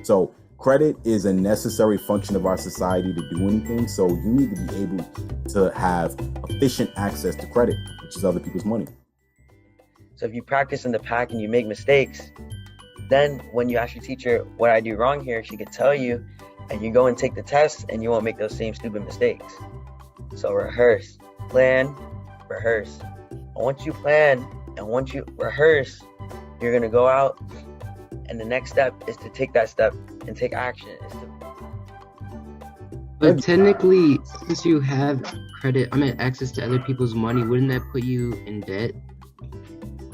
So credit is a necessary function of our society to do anything. So you need to be able to have efficient access to credit, which is other people's money. So if you practice in the pack and you make mistakes, then when you ask your teacher what I do wrong here, she could tell you, and you go and take the test and you won't make those same stupid mistakes. So rehearse, plan, rehearse. And once you plan and once you rehearse, you're going to go out, and the next step is to take that step and take action. But technically, since you have credit, access to other people's money, wouldn't that put you in debt?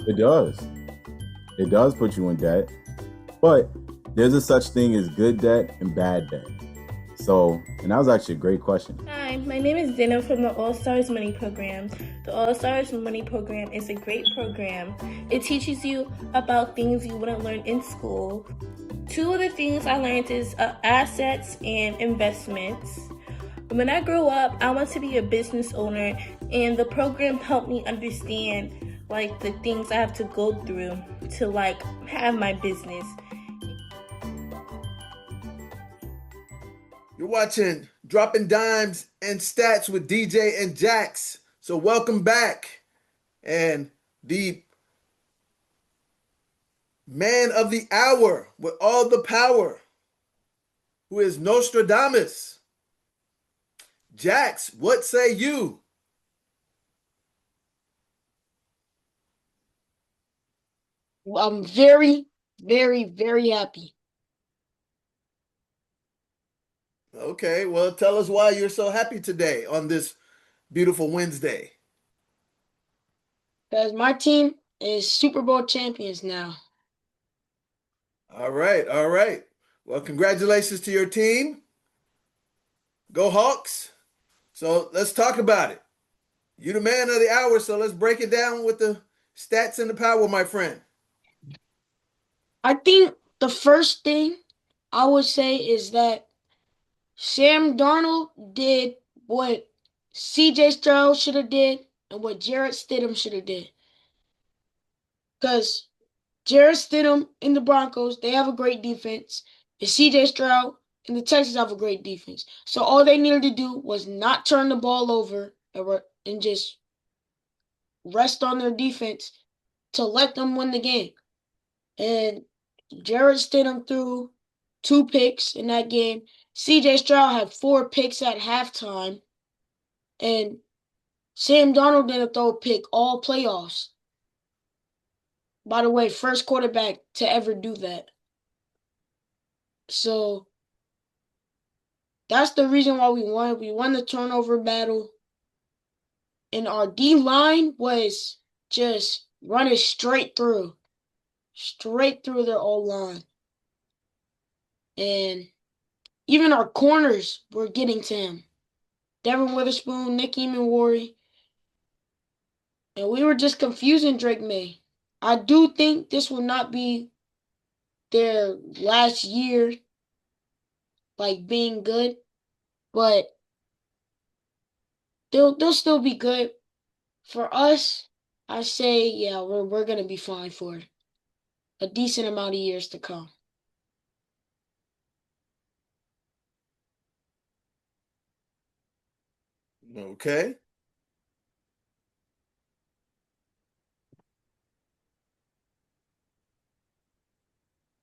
It does. It does put you in debt. But there's a such thing as good debt and bad debt. So, and that was actually a great question. Hi, my name is Dana from the All-Stars Money Program. The All-Stars Money Program is a great program. It teaches you about things you wouldn't learn in school. Two of the things I learned is assets and investments. When I grew up, I want to be a business owner, and the program helped me understand the things I have to go through to have my business. You're watching Dropping Dimes and Stats with DJ and Jax. So welcome back. And the man of the hour with all the power, who is Nostradamus. Jax, what say you? I'm very, very, very happy. Okay, well, tell us why you're so happy today on this beautiful Wednesday. Because my team is Super Bowl champions now. All right, all right. Well, congratulations to your team. Go Hawks. So let's talk about it. You're the man of the hour, so let's break it down with the stats and the power, my friend. I think the first thing I would say is that Sam Darnold did what CJ Stroud should have did and what Jarrett Stidham should have did. Because Jarrett Stidham in the Broncos, they have a great defense. And CJ Stroud and the Texans have a great defense. So all they needed to do was not turn the ball over and just rest on their defense to let them win the game. And Jarrett Stidham threw 2 picks in that game. CJ Stroud had 4 picks at halftime. And Sam Darnold didn't throw a pick all playoffs. By the way, first quarterback to ever do that. So that's the reason why we won. We won the turnover battle. And our D-line was just running straight through their O-line. And even our corners were getting to him. Devin Witherspoon, Nick Emenwari. And we were just confusing Drake May. I do think this will not be their last year being good, but they'll still be good. For us, I say, yeah, we're gonna be fine for a decent amount of years to come. Okay.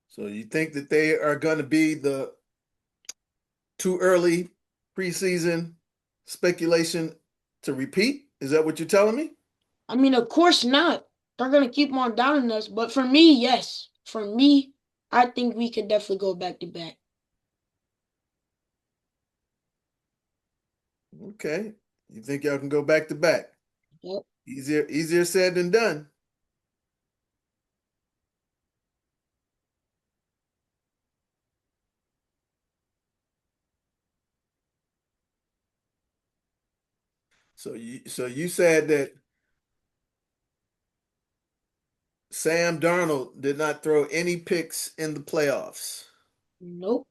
So you think that they are going to be the too early preseason speculation to repeat? Is that what you're telling me? Of course not. They're going to keep on downing us. But for me, yes. For me, I think we could definitely go back to back. Okay. You think y'all can go back to back? Yep. Easier said than done. So you said that Sam Darnold did not throw any picks in the playoffs. Nope.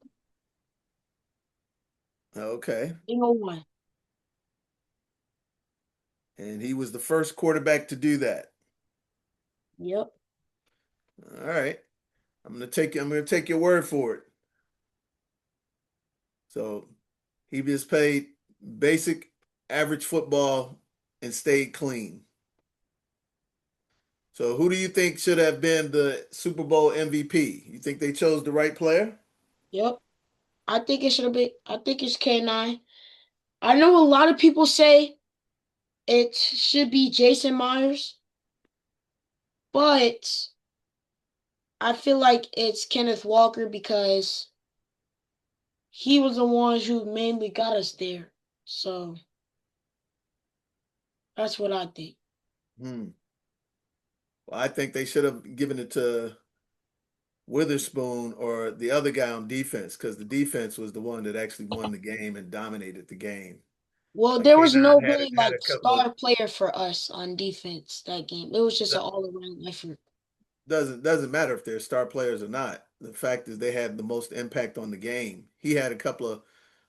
Okay. Single one. And he was the first quarterback to do that. Yep. All right. I'm gonna take your word for it. So he just played basic average football and stayed clean. So who do you think should have been the Super Bowl MVP? You think they chose the right player? Yep. I think it should have been. I think it's K9. I know a lot of people say it should be Jason Myers, but I feel like it's Kenneth Walker because he was the one who mainly got us there. So that's what I think. Hmm. Well, I think they should have given it to Witherspoon or the other guy on defense because the defense was the one that actually won the game and dominated the game. Well, Like there was no K9 really had a like couple of star player for us on defense that game. It was just an all around effort. doesn't matter if they're star players or not. The fact is they had the most impact on the game. He had a couple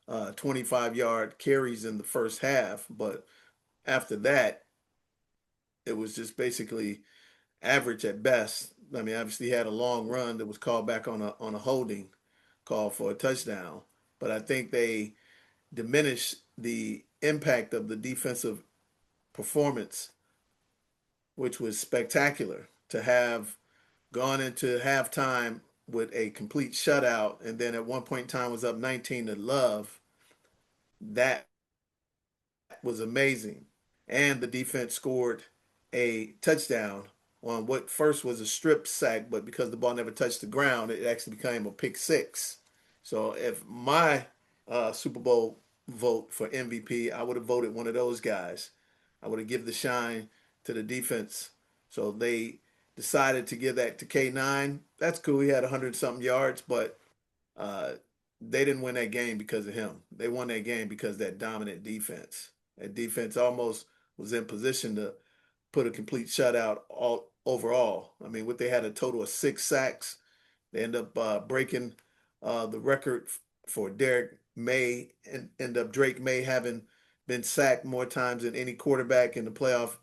of 25-yard carries in the first half, but after that, it was just basically average at best. I mean, obviously he had a long run that was called back on a holding call for a touchdown, but I think they diminished the impact of the defensive performance, which was spectacular to have gone into halftime with a complete shutout and then at one point in time was up 19 to love. That was amazing. And the defense scored a touchdown on what first was a strip sack, but because the ball never touched the ground, it actually became a pick six. So if my Super Bowl vote for MVP, I would have voted one of those guys. I would have given the shine to the defense. So they decided to give that to K9. That's cool. He had 100 something yards, but uh, they didn't win that game because of him. They won that game because of that dominant defense. That defense almost was in position to put a complete shutout all overall. I mean, what they had a total of 6 sacks. They end up breaking the record for Derek May and end up Drake May having been sacked more times than any quarterback in the playoff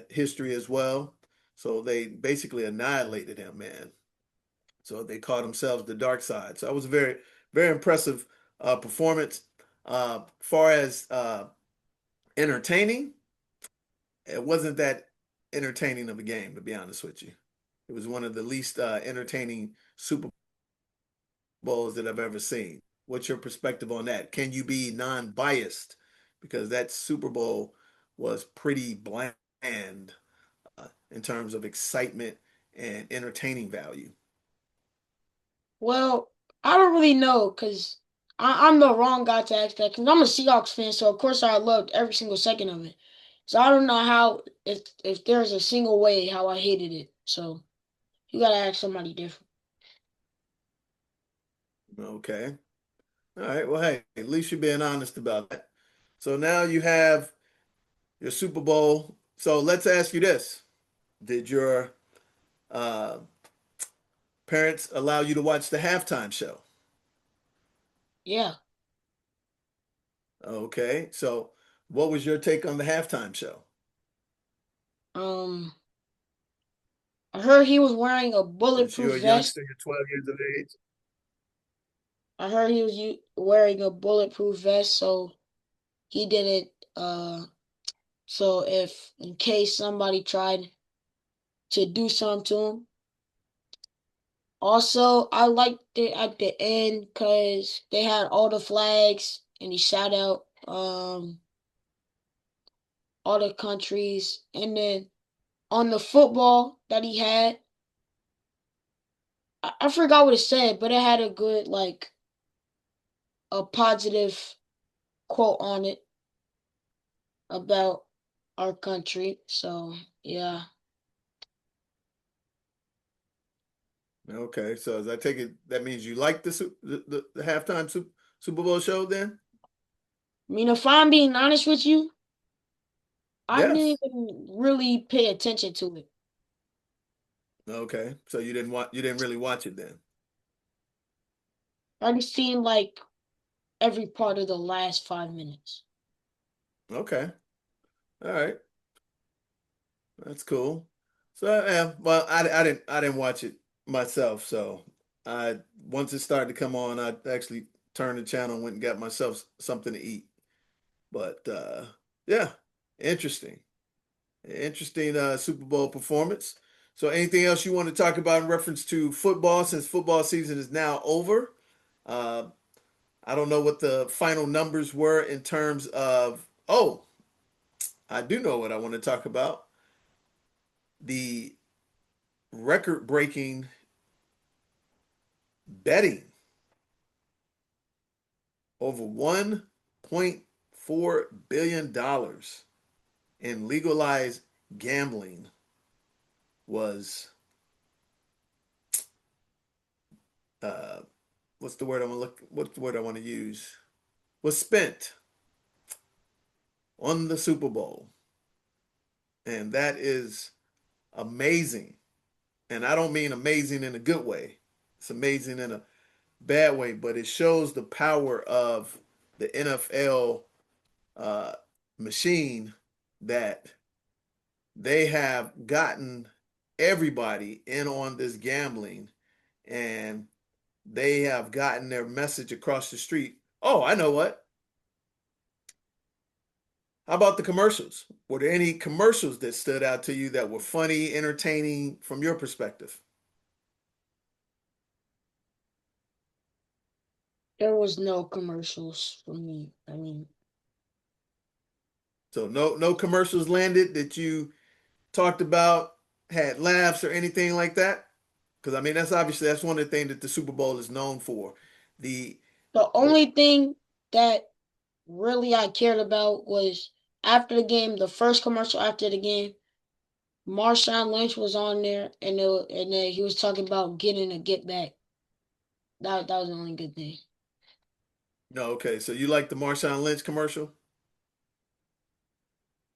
history as well. So they basically annihilated him, man. So they called themselves the dark side. So it was a very, very impressive performance. Far as entertaining, it wasn't that entertaining of a game, to be honest with you. It was one of the least entertaining Super Bowls that I've ever seen. What's your perspective on that? Can you be non-biased? Because that Super Bowl was pretty bland in terms of excitement and entertaining value. Well, I don't really know because I'm the wrong guy to ask that because I'm a Seahawks fan, so of course I loved every single second of it. So I don't know how if there's a single way how I hated it. So you gotta ask somebody different. Okay. All right. Well, hey, at least you're being honest about that. So now you have your Super Bowl. So let's ask you this. Did your uh, parents allow you to watch the halftime show? Yeah. Okay. So what was your take on the halftime show? Um, I heard he was wearing a Since bulletproof you're a vest. youngster, you're 12 years of age. I heard he was wearing a bulletproof vest, so he didn't. So if in case somebody tried to do something to him. Also, I liked it at the end because they had all the flags and he shout out all the countries. And then on the football that he had, I forgot what it said, but it had a good like a positive quote on it about our country. So yeah. Okay. So as I take it, that means you like the halftime Super Bowl show then? I mean, if I'm being honest with you, I didn't Yes. even really pay attention to it. Okay. So you didn't really watch it then. I just seen like every part of the last 5 minutes. Okay. All right. That's cool. So yeah, well, I didn't watch it myself. So I once it started to come on, I actually turned the channel and went and got myself something to eat. But yeah, interesting. Interesting Super Bowl performance. So anything else you want to talk about in reference to football since football season is now over? Uh, I don't know what the final numbers were in terms of, oh, I do know what I want to talk about. The record-breaking betting over $1.4 billion in legalized gambling was uh, what's the word I want to use? Was spent on the Super Bowl. And that is amazing. And I don't mean amazing in a good way. It's amazing in a bad way, but it shows the power of the NFL uh, machine that they have gotten everybody in on this gambling and they have gotten their message across the street. Oh, I know what. How about the commercials? Were there any commercials that stood out to you that were funny, entertaining from your perspective? There was no commercials for me. I mean, So no commercials landed that you talked about, had laughs or anything like that? Because I mean that's one of the things that the Super Bowl is known for. The the only thing that really I cared about was after the game, the first commercial after the game, Marshawn Lynch was on there, and then he was talking about getting a get back. That was the only good thing. No, okay. So you like the Marshawn Lynch commercial?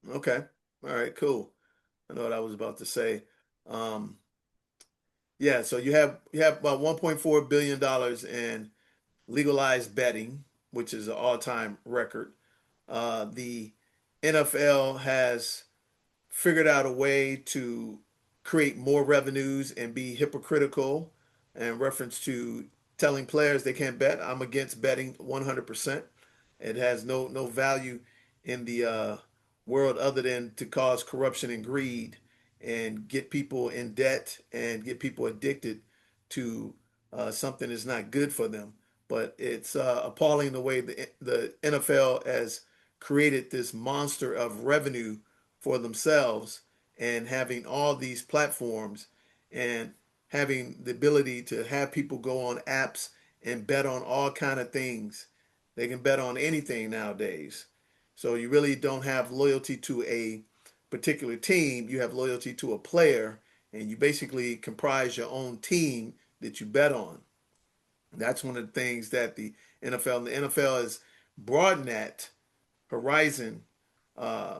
Okay. All right, cool. I know what I was about to say. Um, yeah, so you have about $1.4 billion in legalized betting, which is an all-time record. The NFL has figured out a way to create more revenues and be hypocritical in reference to telling players they can't bet. I'm against betting 100%. It has no value in the world other than to cause corruption and greed and get people in debt and get people addicted to something that's not good for them. But it's appalling the way the NFL has created this monster of revenue for themselves and having all these platforms and having the ability to have people go on apps and bet on all kind of things. They can bet on anything nowadays. So you really don't have loyalty to a particular team. You have loyalty to a player, and you basically comprise your own team that you bet on. That's one of the things that the NFL has broadened that horizon uh,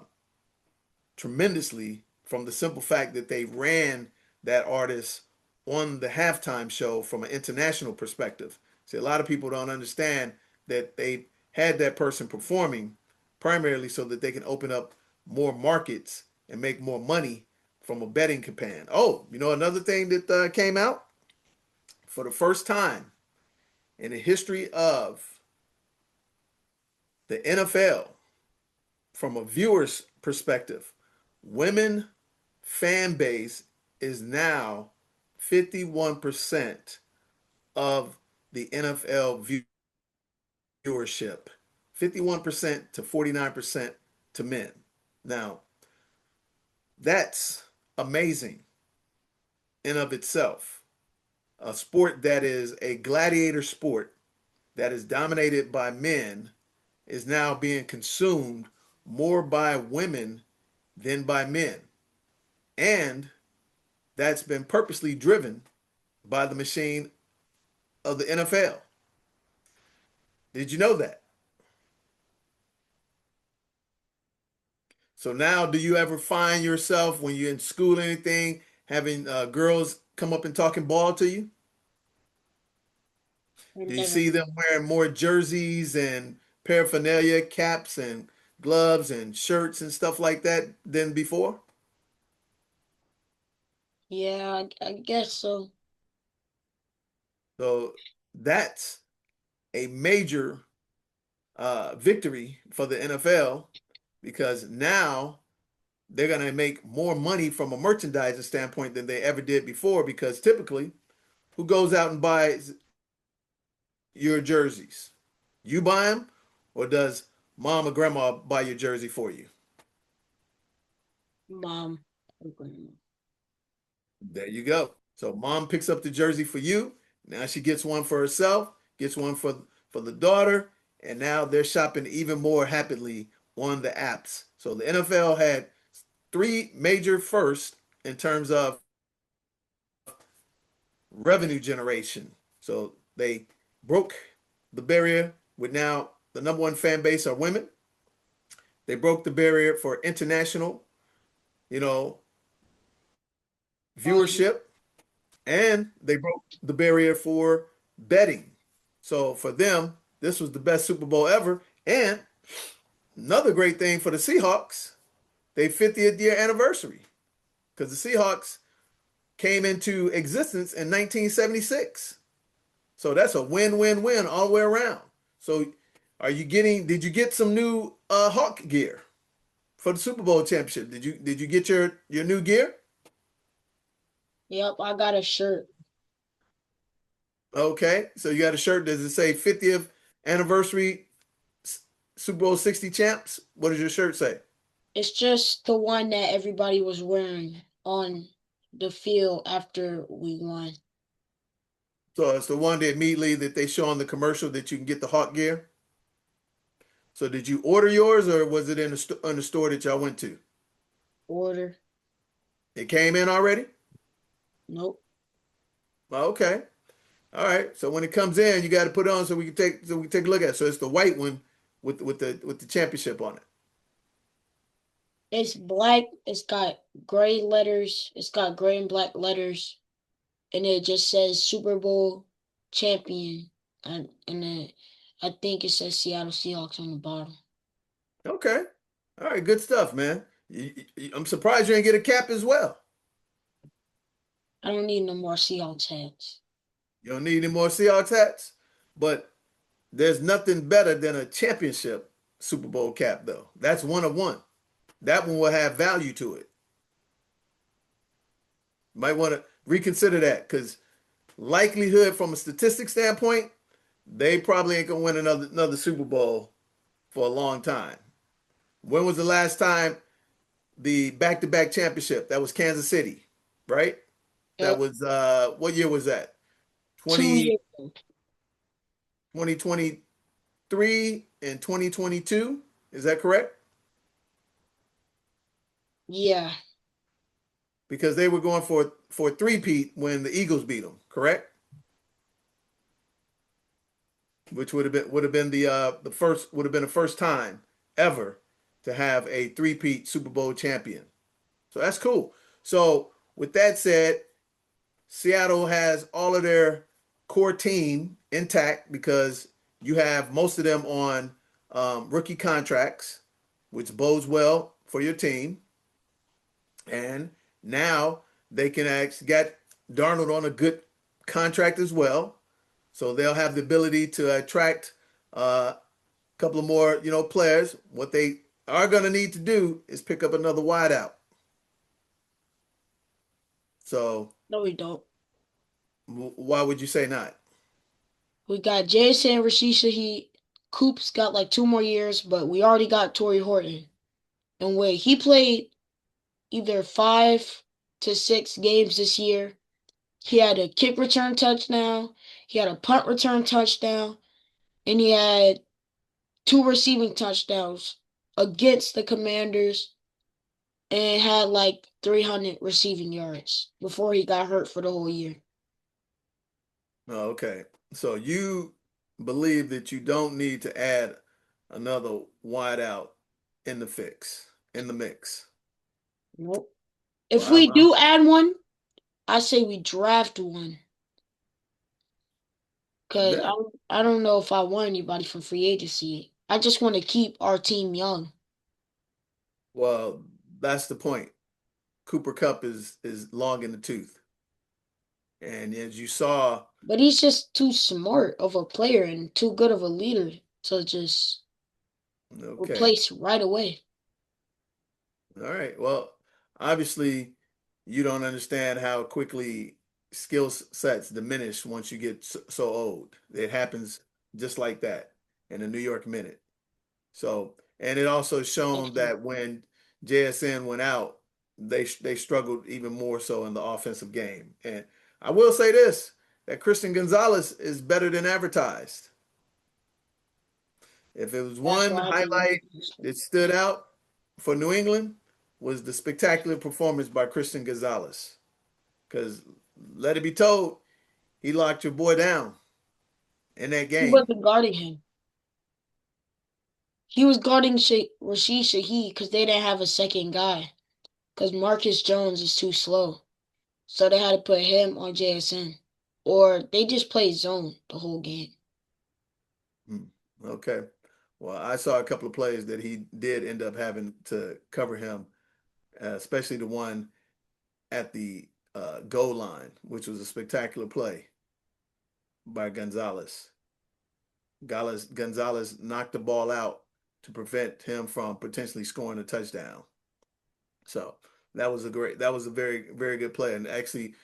tremendously from the simple fact that they ran that artist on the halftime show from an international perspective. See, a lot of people don't understand that they had that person performing primarily so that they can open up more markets and make more money from a betting campaign. Oh, another thing that came out for the first time in the history of the NFL, from a viewer's perspective, women fan base is now 51% of the NFL viewership. 51% to 49% to men. Now, that's amazing in of itself. A sport that is a gladiator sport that is dominated by men is now being consumed more by women than by men. And that's been purposely driven by the machine of the NFL. Did you know that? So now, do you ever find yourself when you're in school or anything having girls come up and talking ball to you? I Do you never. see them wearing more jerseys and paraphernalia, caps and gloves and shirts and stuff like that than before? Yeah, I guess so. So that's a major victory for the NFL because now they're going to make more money from a merchandising standpoint than they ever did before. Because typically, who goes out and buys your jerseys? You buy them, or does mom or grandma buy your jersey for you? Mom or grandma. There you go. So mom picks up the jersey for you. Now she gets one for herself, gets one for the daughter, and now they're shopping even more happily on the apps. So the NFL had three major firsts in terms of revenue generation. So they broke the barrier with now the number one fan base are women. They broke the barrier for international, you know, viewership, and they broke the barrier for betting. So for them, this was the best Super Bowl ever. And another great thing for the Seahawks, they 50th year anniversary because the Seahawks came into existence in 1976. So that's a win-win-win all the way around. So did you get some new Hawk gear for the Super Bowl championship? Did you get your new gear? Yep, I got a shirt. Okay, so you got a shirt. Does it say 50th anniversary Super Bowl 60 champs? What does your shirt say? It's just the one that everybody was wearing on the field after we won. So it's the one that immediately that they show on the commercial that you can get the Hawk gear. So did you order yours, or was it in the store that y'all went to? Order. It came in already? Nope. Well, okay. All right. So when it comes in, you got to put it on so we can take a look at it. So it's the white one with the championship on it. It's black. It's got gray letters. It's got gray and black letters, and it just says Super Bowl champion, and then I think it says Seattle Seahawks on the bottom. Okay. All right. Good stuff, man. I'm surprised you didn't get a cap as well. I don't need no more Seahawks hats. You don't need any more Seahawks hats, but there's nothing better than a championship Super Bowl cap, though. That's one of one. That one will have value to it. Might want to reconsider that because likelihood from a statistic standpoint, they probably ain't gonna win another Super Bowl for a long time. When was the last time the back-to-back championship? That was Kansas City, right? That Yep. was what year was that? 2 20, years ago. 2023 and 2022. Is that correct? Yeah. Because they were going for a three-peat when the Eagles beat them, correct? Which would have been the first time ever to have a three-peat Super Bowl champion. So that's cool. So with that said, Seattle has all of their core team intact because you have most of them on rookie contracts, which bodes well for your team. And now they can actually get Darnold on a good contract as well. So they'll have the ability to attract a couple of more, players. What they are going to need to do is pick up another wideout. So No, we don't. why would you say not? We got Jason Rashisha. Coop's got like 2 more years, but we already got Torrey Horton. And he played either 5 to 6 games this year. He had a kick return touchdown, he had a punt return touchdown, and he had 2 receiving touchdowns against the Commanders and had like 300 receiving yards before he got hurt for the whole year. Oh, okay. So you believe that you don't need to add another wideout in the mix. Nope. If Well, we do add one, I say we draft one. Because yeah. I don't know if I want anybody from free agency. I just want to keep our team young. Well, that's the point. Cooper Kupp is long in the tooth. And as you saw, But he's just too smart of a player and too good of a leader to just okay, replace right away. all right. Well, obviously, you don't understand how quickly skill sets diminish once you get so old. It happens just like that in a New York minute. So, and it also shown Thank you. that when JSN went out, they struggled even more so in the offensive game. And I will say this, that Christian Gonzalez is better than advertised. If it was That's one what happened with highlight Houston. that stood out for New England was the spectacular performance by Christian Gonzalez. Because let it be told, he locked your boy down in that He game. wasn't guarding him. He was guarding Rashid Shaheed because they didn't have a second guy. Because Marcus Jones is too slow. So they had to put him on JSN. Or they just played zone the whole game. Hmm. Okay. Well, I saw a couple of plays that he did end up having to cover him, especially the one at the goal line, which was a spectacular play by Gonzalez. Gonzalez knocked the ball out to prevent him from potentially scoring a touchdown. So that was a very, very good play. And actually,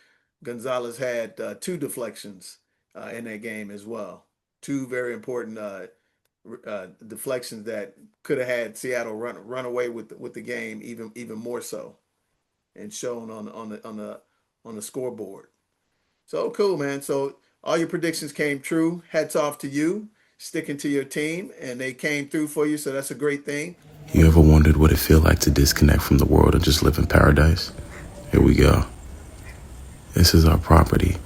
Gonzalez had two deflections in that game as well. Two very important deflections that could have had Seattle run away with the game even more so, and shown on the scoreboard. So cool, man. So all your predictions came true. Hats off to you, sticking to your team, and they came through for you. So that's a great thing. You ever wondered what it feel like to disconnect from the world and just live in paradise? Here we go. This is our property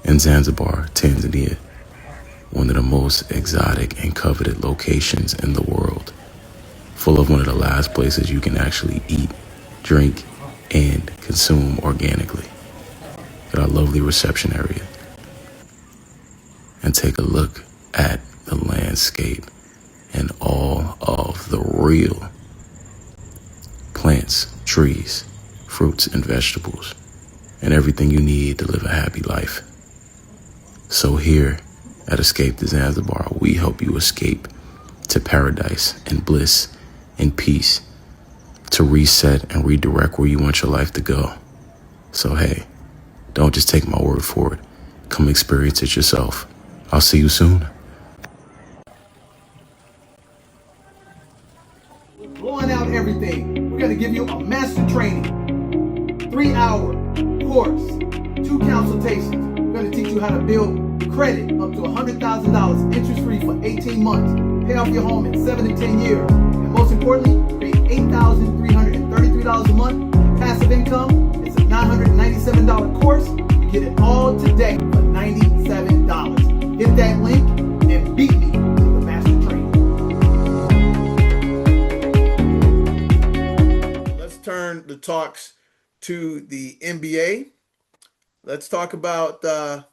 in Zanzibar, Tanzania, one of the most exotic and coveted locations in the world, full of one of the last places you can actually eat, drink, and consume organically. At our lovely reception area, and take a look at the landscape and all of the real plants, trees, fruits, and vegetables, and everything you need to live a happy life. So here at Escape to Zanzibar, we help you escape to paradise and bliss and peace, to reset and redirect where you want your life to go. So hey, don't just take my word for it. Come experience it yourself. I'll see you soon. Blowing out everything. We're going to give you a master training, 3-hour course, 2 consultations. We're going to teach you how to build credit up to $100,000 interest-free for 18 months. Pay off your home in 7 to 10 years. And most importantly, create $8,333 a month. Passive income. It's a $997 course. You get it all today for $97. Hit that link and beat me to the master training. Let's turn the talks to the NBA. Let's talk about the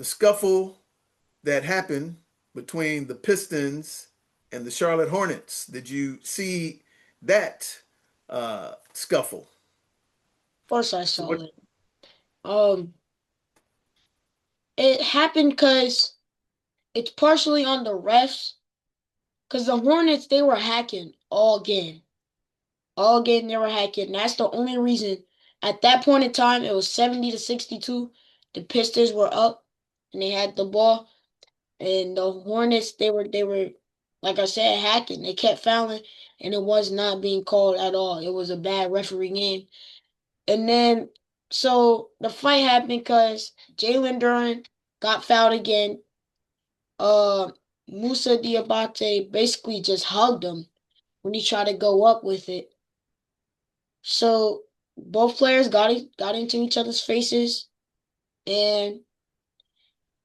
scuffle that happened between the Pistons and the Charlotte Hornets. Did you see that scuffle? Of course I So saw what, it. It happened because it's partially on the refs. Because the Hornets, they were hacking all game. All game they were hacking. That's the only reason. At that point in time, it was 70 to 62. The Pistons were up and they had the ball. And the Hornets, they were like I said, hacking. They kept fouling and it was not being called at all. It was a bad referee game. And then so the fight happened because Jalen Duran got fouled again. Uh Musa Diabate basically just hugged him when he tried to go up with it. So both players got into each other's faces, and it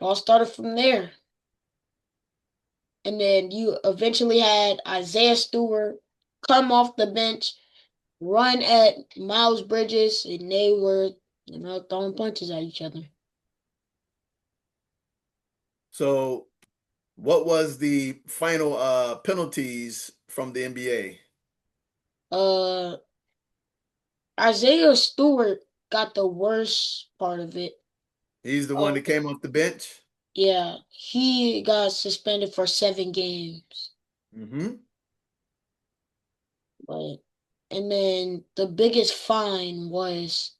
all started from there. And then you eventually had Isaiah Stewart come off the bench, run at Miles Bridges, and they were, throwing punches at each other. so what was the final penalties from the NBA? Uh, Isaiah Stewart got the worst part of it. He's the one that came off the bench. Yeah, he got suspended for 7 games. Mm-hmm. But and then the biggest fine was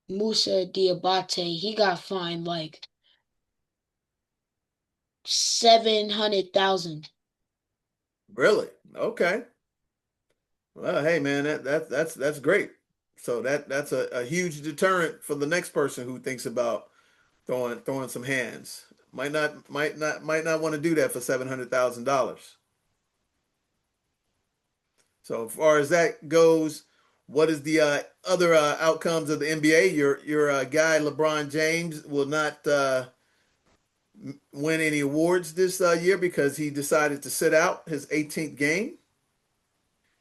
Musa Diabate. He got fined like 700,000. Really? Okay. Well, hey man, that's great. So that's a huge deterrent for the next person who thinks about throwing some hands. Might not want to do that for $700,000. So as far as that goes, what is the other outcomes of the NBA? Your guy LeBron James will not win any awards this year because he decided to sit out his 18th game.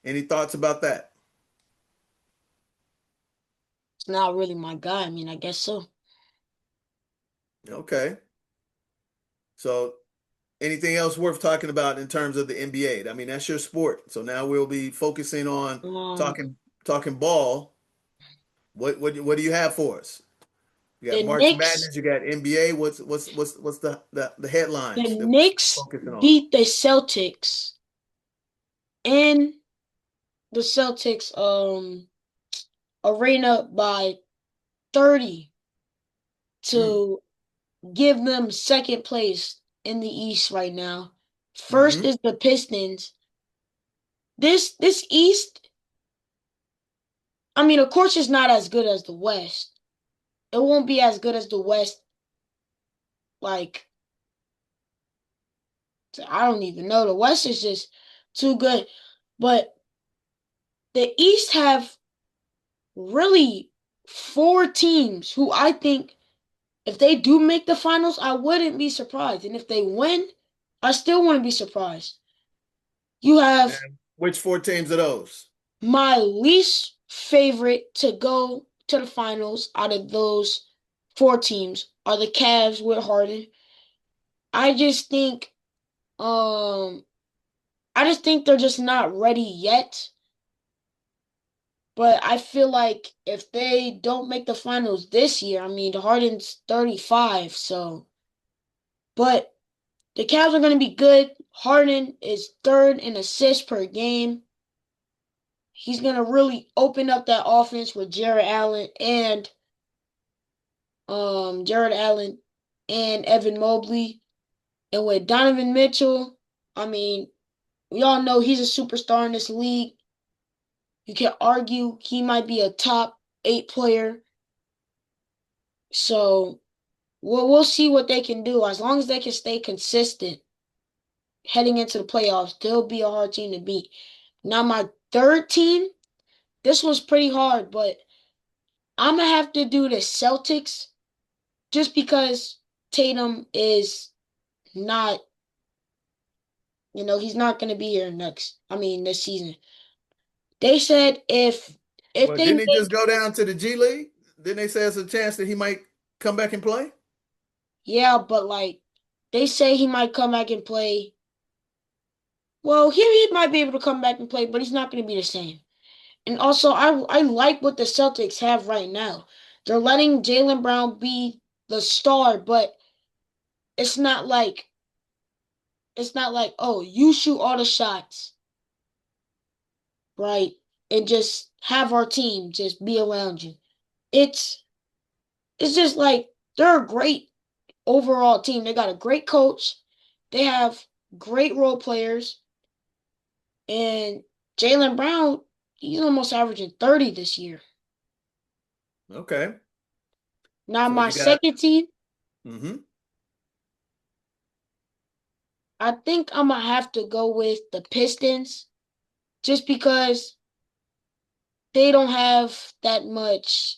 Any thoughts about that? It's not really my guy. I mean, I guess so. Okay. So anything else worth talking about in terms of the NBA? I mean, that's your sport. So now we'll be focusing on Um, talking ball. What do you have for us? You got the March Knicks, Madness. You got NBA. What's the the headlines that we're Knicks focusing on? beat the Celtics in the Celtics arena by 30 Mm. to give them second place in the East right now. First Mm-hmm. is the Pistons. This East, I mean, of course, it's not as good as the West. It won't be as good as the West. Like, I don't even know. The West is just too good. But the East have really 4 teams who I think if they do make the finals, I wouldn't be surprised. And if they win, I still wouldn't be surprised. You have And which four teams are those? my least favorite to go to the finals out of those 4 teams are the Cavs with Harden. I just think um I just think they're just not ready yet. But I feel like if they don't make the finals this year, I mean Harden's 35, so but the Cavs are gonna be good. Harden is third in assists per game. He's gonna really open up that offense with Jared Allen and Evan Mobley. And with Donovan Mitchell, I mean, we all know he's a superstar in this league. You can argue he might be a top 8 player. So we'll see what they can do. As long as they can stay consistent heading into the playoffs, they'll be a hard team to beat. Now my third team, this was pretty hard, but I'm gonna have to do the Celtics just because Tatum is not, he's not gonna be here this season. They said if Well, they didn't he just make, go down to the G League? Didn't they say there's a chance that he might come back and play? yeah, but like they say he might come back and play. Well, he might be able to come back and play, but he's not gonna be the same. And also I like what the Celtics have right now. They're letting Jaylen Brown be the star, but it's not like oh, you shoot all the shots, right? And just have our team just be around you. It's it's just like they're a great overall team. They got a great coach. They have great role players. And Jaylen Brown, he's almost averaging 30 this year. Okay. Now So my you got second team, mm-hmm. I think I'm gonna have to go with the Pistons just because they don't have that much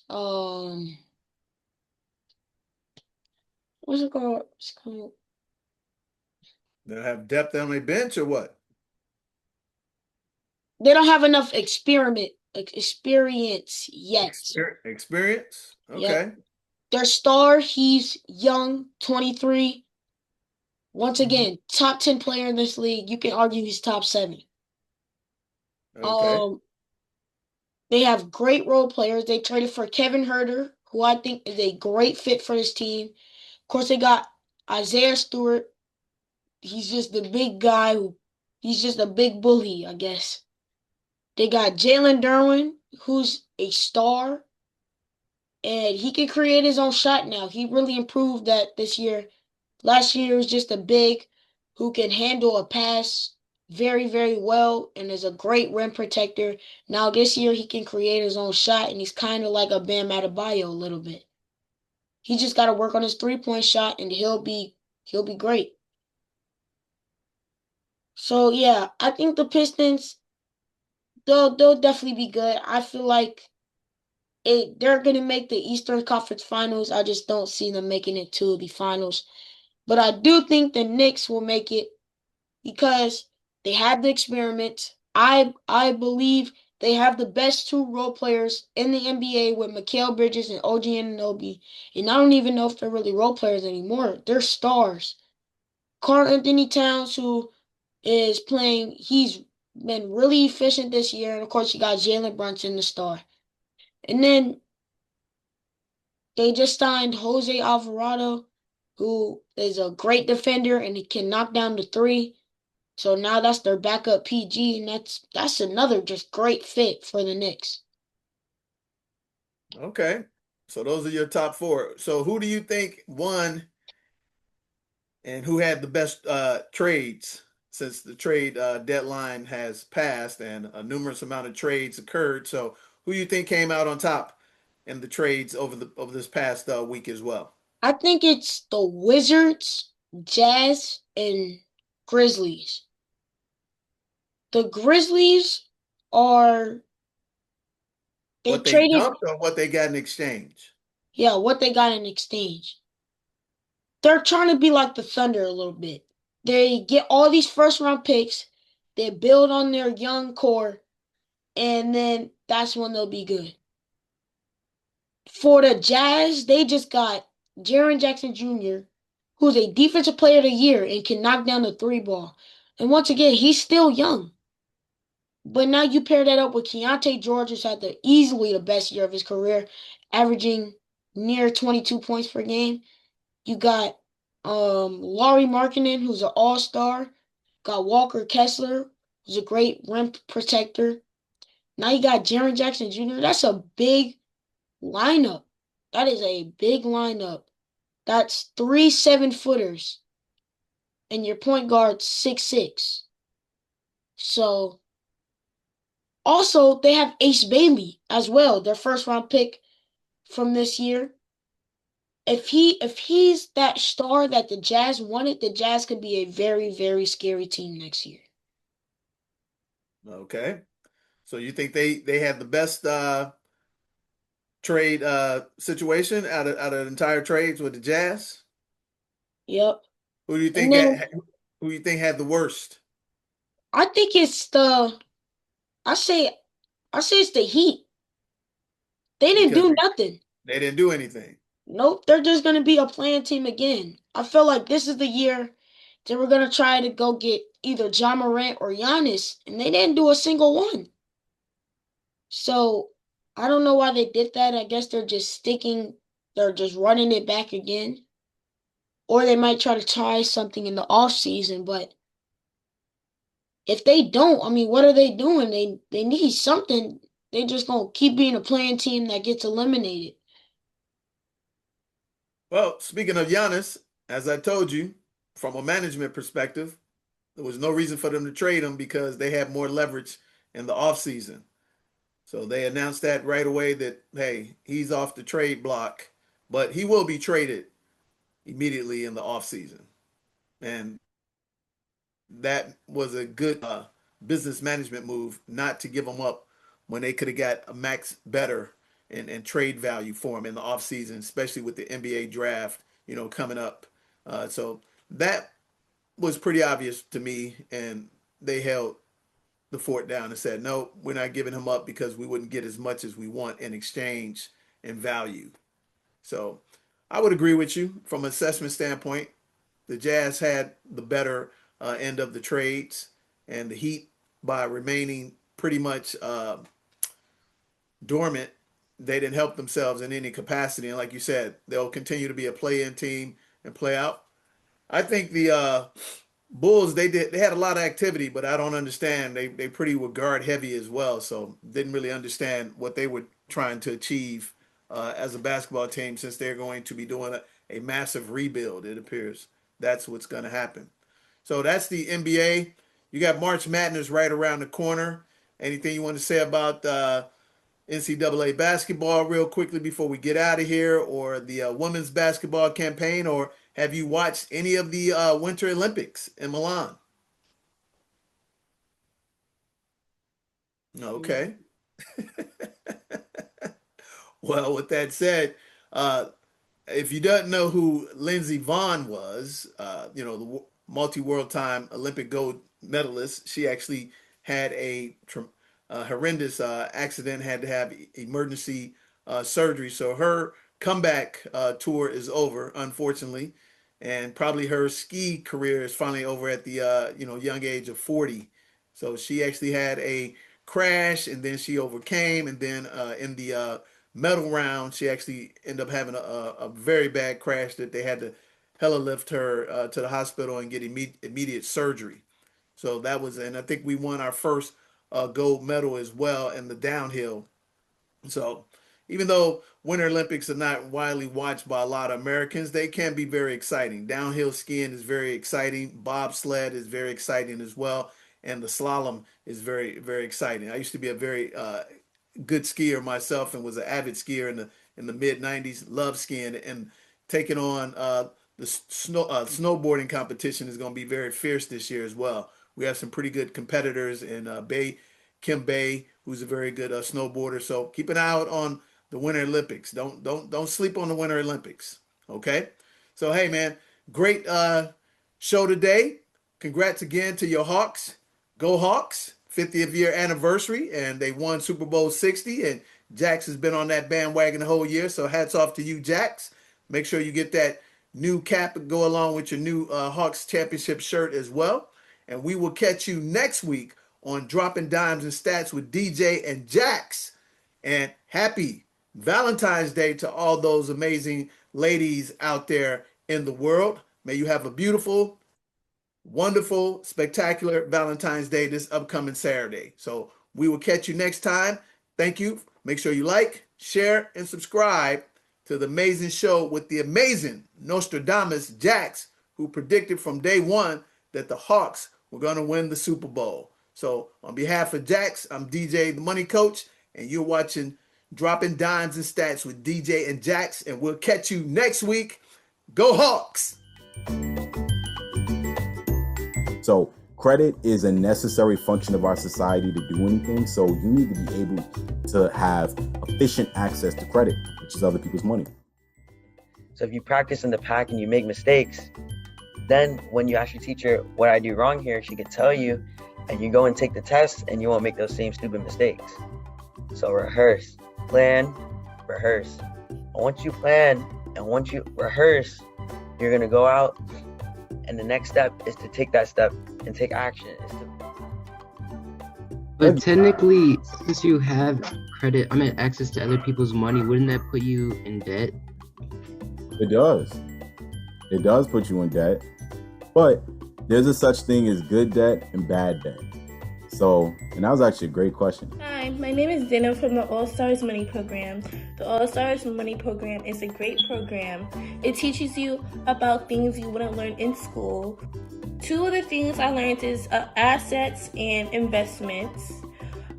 what's it called? They'll have depth on their bench or what? They don't have enough experience yet. Experience? Yep. Okay. Their star, he's young, 23. Once Mm-hmm. again, top 10 player in this league. You can argue he's top 7. Okay. They have great role players. They traded for Kevin Herter, who I think is a great fit for this team. Of course, they got Isaiah Stewart. He's just the big guy he's just a big bully, I guess. They got Jalen Derwin, who's a star, and he can create his own shot now. He really improved that this year. Last year was just a big who can handle a pass very, very well and is a great rim protector. Now this year he can create his own shot and he's kind of like a Bam Adebayo a little bit. He just got to work on his 3-point shot and he'll be great. So yeah, I think the Pistons they'll definitely be good. I feel like they're gonna make the Eastern Conference Finals. I just don't see them making it to the finals. But I do think the Knicks will make it because they have the experiment. I believe they have the best two role players in the NBA with Mikal Bridges and OG Anunoby. And I don't even know if they're really role players anymore. They're stars. Karl Anthony Towns, who is playing, he's been really efficient this year. And of course, you got Jalen Brunson, the star. And then they just signed Jose Alvarado, who is a great defender and he can knock down the three. So now that's their backup PG, and that's another just great fit for the Knicks. Okay. So those are your top four. So who do you think won and who had the best trades since the trade deadline has passed and a numerous amount of trades occurred? So who do you think came out on top in the trades over this past week as well? I think it's the Wizards, Jazz, and Grizzlies. The Grizzlies are they What they traded, dumped or what they got in exchange? yeah, what they got in exchange. They're trying to be like the Thunder a little bit. They get all these first round picks, they build on their young core, and then that's when they'll be good. For the Jazz, they just got Jaren Jackson Jr., who's a defensive player of the year and can knock down the three ball. And once again, he's still young. But now you pair that up with Keontae George, who's had easily the best year of his career, averaging near 22 points per game. You got Laurie Markkinen, who's an all-star. Got Walker Kessler, who's a great rim protector. Now you got Jaren Jackson Jr. That's a big lineup. That is a big lineup. That's 3 7-footers. And your point guard 6'6". So also they have Ace Bailey as well, their first round pick from this year. If he's that star that the Jazz wanted, the Jazz could be a very, very scary team next year. Okay. So you think they had the best trade situation out of entire trades with the Jazz? Yep. Who do you And think then who do you think had the worst? I think it's I say it's the Heat. They didn't Because do nothing. they didn't do anything. Nope, they're just gonna be a playing team again. I feel like this is the year they were gonna try to go get either John Morant or Giannis, and they didn't do a single one. So I don't know why they did that. I guess they're just running it back again. Or they might try to try something in the off season, but if they don't, I mean, what are they doing? They need something. They just gonna keep being a playing team that gets eliminated. Well, speaking of Giannis, as I told you, from a management perspective, there was no reason for them to trade him because they had more leverage in the offseason. So they announced that right away that, hey, he's off the trade block, but he will be traded immediately in the offseason. And that was a good business management move not to give him up when they could have got a max better and trade value for him in the offseason, especially with the NBA draft, coming up. So that was pretty obvious to me, and they held the fort down and said, no, we're not giving him up because we wouldn't get as much as we want in exchange and value. So I would agree with you from an assessment standpoint. The Jazz had the better end of the trades, and the Heat, by remaining pretty much dormant, they didn't help themselves in any capacity. And like you said, they'll continue to be a play-in team and play out. I think the Bulls, they had a lot of activity, but I don't understand. They pretty were guard heavy as well, so didn't really understand what they were trying to achieve as a basketball team, since they're going to be doing a massive rebuild. It appears that's what's going to happen. So that's the NBA. You got March Madness right around the corner. Anything you want to say about NCAA basketball real quickly before we get out of here, or the women's basketball campaign, or have you watched any of the Winter Olympics in Milan? Okay. Well, with that said, if you don't know who Lindsey Vonn was, the multi-world time Olympic gold medalist, she actually had a horrendous accident, had to have emergency surgery. So her comeback tour is over, unfortunately, and probably her ski career is finally over at the young age of 40. So she actually had a crash, and then she overcame, and then in the medal round, she actually ended up having a very bad crash that they had to hella lift her to the hospital and get immediate surgery. So that was, and I think we won our first gold medal as well in the downhill. So even though Winter Olympics are not widely watched by a lot of Americans, they can be very exciting. Downhill skiing is very exciting. Bobsled is very exciting as well. And the slalom is very, very exciting. I used to be a very good skier myself, and was an avid skier in the mid '90s. Love skiing, and taking on the snowboarding competition is going to be very fierce this year as well. We have some pretty good competitors in Kim Bay, who's a very good snowboarder. So keep an eye out on the Winter Olympics. Don't sleep on the Winter Olympics. Okay. So hey man, great show today. Congrats again to your Hawks. Go Hawks! 50th year anniversary, and they won Super Bowl 60. And Jax has been on that bandwagon the whole year. So hats off to you, Jax. Make sure you get that new cap and go along with your new Hawks championship shirt as well. And we will catch you next week on Dropping Dimes and Stats with DJ and Jax. And happy Valentine's Day to all those amazing ladies out there in the world. May you have a beautiful, wonderful, spectacular Valentine's Day this upcoming Saturday. So we will catch you next time. Thank you. Make sure you like, share, and subscribe to the amazing show with the amazing Nostradamus Jax, who predicted from day one that the Hawks were going to win the Super Bowl. So on behalf of Jax, I'm DJ the Money Coach, and you're watching Dropping Dimes and Stats with DJ and Jax, and we'll catch you next week. Go Hawks! So credit is a necessary function of our society to do anything. So you need to be able to have efficient access to credit, which is other people's money. So if you practice in the pack and you make mistakes, then when you ask your teacher what I do wrong here, she could tell you, and you go and take the test, and you won't make those same stupid mistakes. So rehearse, plan, rehearse. And once you plan and once you rehearse, you're gonna go out, and the next step is to take that step and take action. But technically, since you have access to other people's money, wouldn't that put you in debt? It does. It does put you in debt. But there's a such thing as good debt and bad debt. So, and that was actually a great question. Hi, my name is Dana from the All Stars Money Program. The All Stars Money Program is a great program. It teaches you about things you wouldn't learn in school. Two of the things I learned is assets and investments.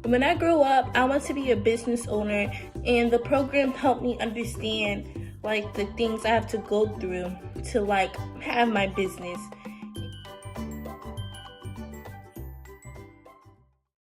When I grew up, I want to be a business owner, and the program helped me understand the things I have to go through to have my business.